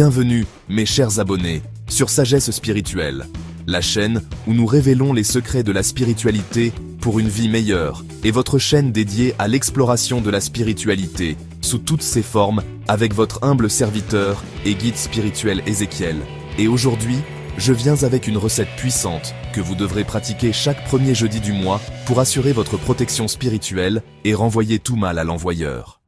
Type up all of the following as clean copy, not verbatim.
Bienvenue, mes chers abonnés, sur Sagesse Spirituelle, la chaîne où nous révélons les secrets de la spiritualité pour une vie meilleure, et votre chaîne dédiée à l'exploration de la spiritualité, sous toutes ses formes, avec votre humble serviteur et guide spirituel Ézéchiel. Et aujourd'hui, je viens avec une recette puissante que vous devrez pratiquer chaque premier jeudi du mois pour assurer votre protection spirituelle et renvoyer tout mal à l'envoyeur.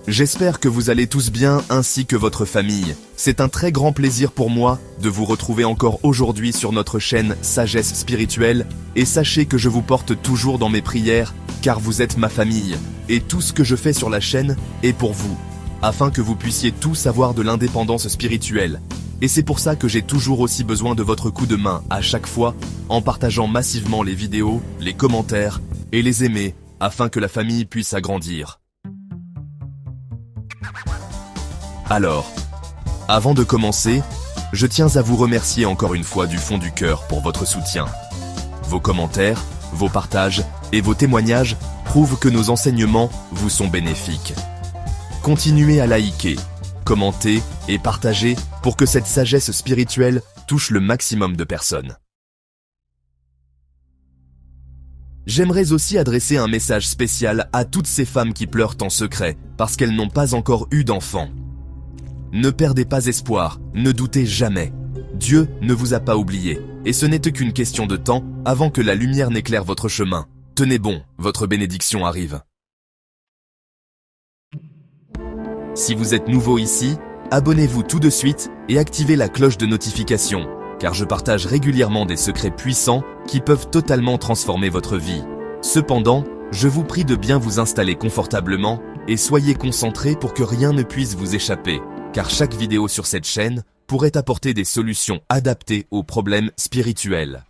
J'espère que vous allez tous bien ainsi que votre famille. C'est un très grand plaisir pour moi de vous retrouver encore aujourd'hui sur notre chaîne Sagesse Spirituelle et sachez que je vous porte toujours dans mes prières car vous êtes ma famille et tout ce que je fais sur la chaîne est pour vous, afin que vous puissiez tous avoir de l'indépendance spirituelle. Et c'est pour ça que j'ai toujours aussi besoin de votre coup de main à chaque fois en partageant massivement les vidéos, les commentaires et les aimer afin que la famille puisse agrandir. Alors, avant de commencer, je tiens à vous remercier encore une fois du fond du cœur pour votre soutien. Vos commentaires, vos partages et vos témoignages prouvent que nos enseignements vous sont bénéfiques. Continuez à liker, commenter et partager pour que cette sagesse spirituelle touche le maximum de personnes. J'aimerais aussi adresser un message spécial à toutes ces femmes qui pleurent en secret parce qu'elles n'ont pas encore eu d'enfants. Ne perdez pas espoir, ne doutez jamais. Dieu ne vous a pas oublié, et ce n'est qu'une question de temps avant que la lumière n'éclaire votre chemin. Tenez bon, votre bénédiction arrive. Si vous êtes nouveau ici, abonnez-vous tout de suite et activez la cloche de notification, car je partage régulièrement des secrets puissants qui peuvent totalement transformer votre vie. Cependant, je vous prie de bien vous installer confortablement et soyez concentrés pour que rien ne puisse vous échapper, car chaque vidéo sur cette chaîne pourrait apporter des solutions adaptées aux problèmes spirituels.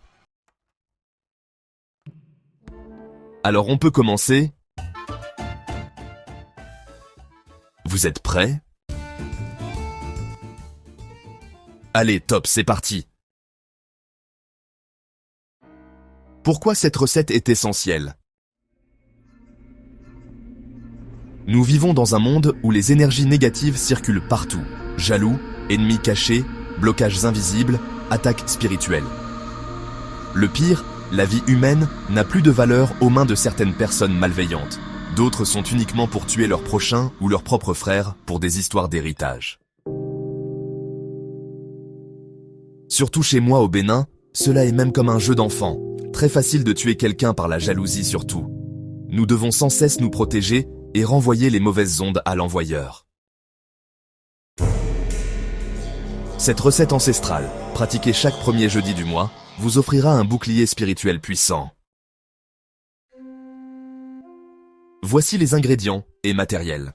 Alors on peut commencer. Vous êtes prêts? Allez, top, c'est parti! Pourquoi cette recette est essentielle? Nous vivons dans un monde où les énergies négatives circulent partout. Jaloux, ennemis cachés, blocages invisibles, attaques spirituelles. Le pire, la vie humaine n'a plus de valeur aux mains de certaines personnes malveillantes. D'autres sont uniquement pour tuer leurs prochains ou leurs propres frères pour des histoires d'héritage. Surtout chez moi au Bénin, cela est même comme un jeu d'enfant. Très facile de tuer quelqu'un par la jalousie surtout. Nous devons sans cesse nous protéger et renvoyer les mauvaises ondes à l'envoyeur. Cette recette ancestrale, pratiquée chaque premier jeudi du mois, vous offrira un bouclier spirituel puissant. Voici les ingrédients et matériels.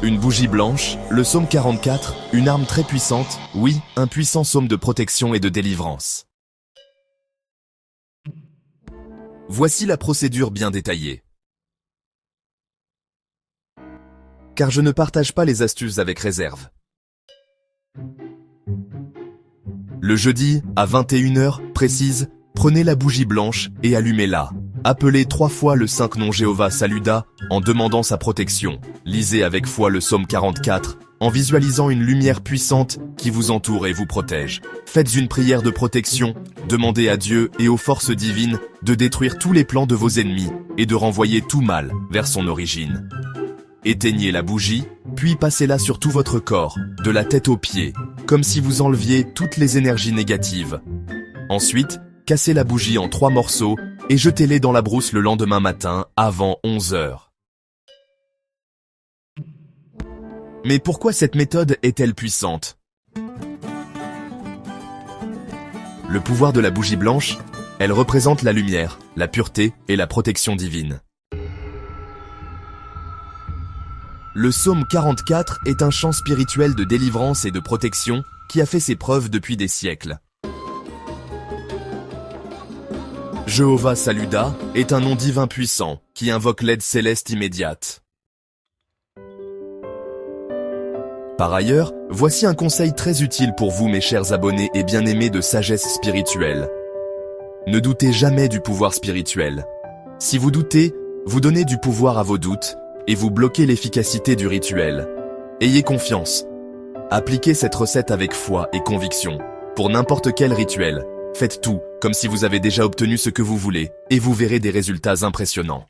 Une bougie blanche, le psaume 44, une arme très puissante, oui, un puissant psaume de protection et de délivrance. Voici la procédure bien détaillée. Car je ne partage pas les astuces avec réserve. Le jeudi, à 21h, précise, prenez la bougie blanche et allumez-la. Appelez 3 fois le 5 nom Jéhovah Saluda en demandant sa protection. Lisez avec foi le psaume 44 en visualisant une lumière puissante qui vous entoure et vous protège. Faites une prière de protection, demandez à Dieu et aux forces divines de détruire tous les plans de vos ennemis et de renvoyer tout mal vers son origine. Éteignez la bougie, puis passez-la sur tout votre corps, de la tête aux pieds, comme si vous enleviez toutes les énergies négatives. Ensuite, cassez la bougie en 3 morceaux et jetez-les dans la brousse le lendemain matin avant 11h. Mais pourquoi cette méthode est-elle puissante? Le pouvoir de la bougie blanche, elle représente la lumière, la pureté et la protection divine. Le psaume 44 est un chant spirituel de délivrance et de protection qui a fait ses preuves depuis des siècles. Jéhovah Saluda est un nom divin puissant qui invoque l'aide céleste immédiate. Par ailleurs, voici un conseil très utile pour vous mes chers abonnés et bien-aimés de Sagesse Spirituelle. Ne doutez jamais du pouvoir spirituel. Si vous doutez, vous donnez du pouvoir à vos doutes et vous bloquez l'efficacité du rituel. Ayez confiance. Appliquez cette recette avec foi et conviction. Pour n'importe quel rituel, faites tout comme si vous avez déjà obtenu ce que vous voulez et vous verrez des résultats impressionnants.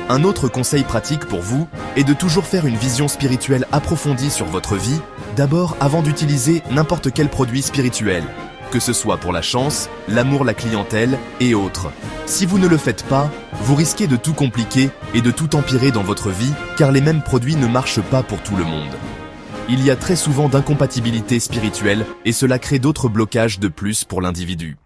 Un autre conseil pratique pour vous est de toujours faire une vision spirituelle approfondie sur votre vie, d'abord avant d'utiliser n'importe quel produit spirituel, que ce soit pour la chance, l'amour, la clientèle et autres. Si vous ne le faites pas, vous risquez de tout compliquer et de tout empirer dans votre vie car les mêmes produits ne marchent pas pour tout le monde. Il y a très souvent d'incompatibilité spirituelle et cela crée d'autres blocages de plus pour l'individu.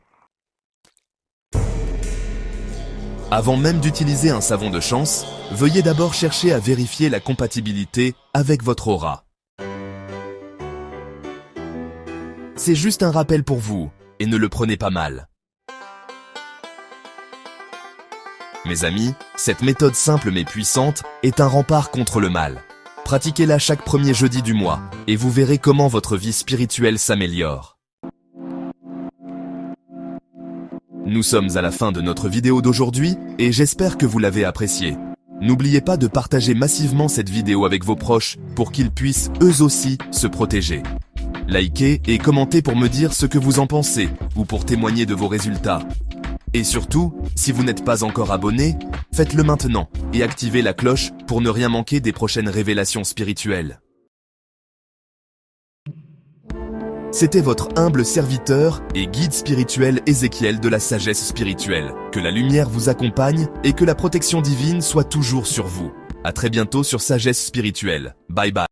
Avant même d'utiliser un savon de chance, veuillez d'abord chercher à vérifier la compatibilité avec votre aura. C'est juste un rappel pour vous, et ne le prenez pas mal. Mes amis, cette méthode simple mais puissante est un rempart contre le mal. Pratiquez-la chaque premier jeudi du mois, et vous verrez comment votre vie spirituelle s'améliore. Nous sommes à la fin de notre vidéo d'aujourd'hui et j'espère que vous l'avez appréciée. N'oubliez pas de partager massivement cette vidéo avec vos proches pour qu'ils puissent eux aussi se protéger. Likez et commentez pour me dire ce que vous en pensez ou pour témoigner de vos résultats. Et surtout, si vous n'êtes pas encore abonné, faites-le maintenant et activez la cloche pour ne rien manquer des prochaines révélations spirituelles. C'était votre humble serviteur et guide spirituel Ézéchiel de la sagesse spirituelle. Que la lumière vous accompagne et que la protection divine soit toujours sur vous. À très bientôt sur Sagesse Spirituelle. Bye bye.